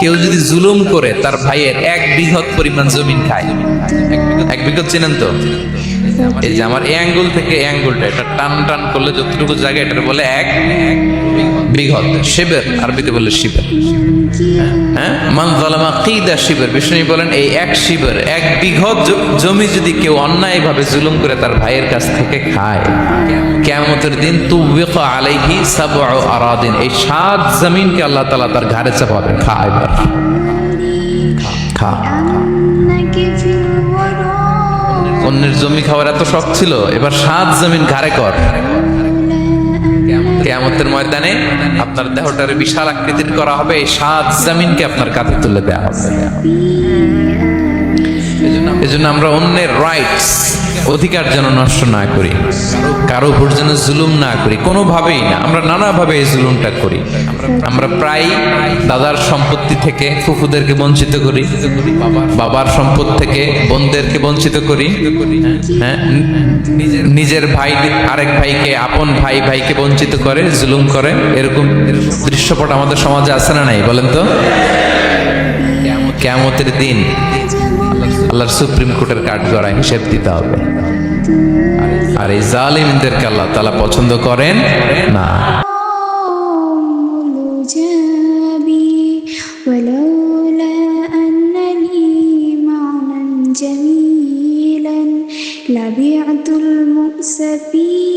কেউ যদি জুলুম করে তার ভাইয়ের 1 বিঘত পরিমাণ জমিন খায়, 1 বিঘত চেনেন তো? এই যে আমার এই আঙ্গুল থেকে এই আঙ্গুলটা এটা টান টান করলে যতটুকু জায়গা এটা বলে 1 বিঘত। শিবের আরবিতে বলে শিবের। হ্যাঁ, মান যালামা কিদা শিবের। বিষ্ণু বলেন এই 1 শিবের 1 বিঘত জমি যদি কেউ অন্যায়ভাবে জুলুম করে তার ভাইয়ের কাছ থেকে খায়, কিয়ামতের দিন তুবিকা আলাইহি সাবউ আরাদিন, এই 7 জমিনকে আল্লাহ তাআলা তার ঘাড়ে চাপাবেন। খা এবার, খা। অন্যের জমি খাওয়ার এত শখ ছিল, এবার 7 জমিন ঘাড়ে কর। কিয়ামতের ময়দানে আপনার দেহটারে বিশাল আকৃতির করা হবে, এই 7 জমিনকে আপনার কাঁধে তুলে দেওয়া হবে। এজন্য আমরা অন্যের রাইটস, অধিকার যেন নষ্ট না করি, কারো উপর যেন জুলুম না করি, কোনোভাবেই না। আমরা নানাভাবে এই জুলুমটা করি। আমরা প্রায় দাদার সম্পত্তি থেকে ফুফুদেরকে বঞ্চিত করি, বাবার সম্পদ থেকে বোনদেরকে বঞ্চিত করি। হ্যাঁ, নিজের ভাই আরেক ভাইকে, আপন ভাই ভাইকে বঞ্চিত করে, জুলুম করে। এরকম দৃশ্যপট আমাদের সমাজে আছে না নাই বলেন তো? কিয়ামতের দিন আল্লাহর সুপ্রিম কোর্টের কাঠগড়ায় হিসেব দিতে হবে। আর এই জালিমদেরকে আল্লাহ তাআলা পছন্দ করেন না। ولولا أنني معنا جميلا لبعت المؤسفين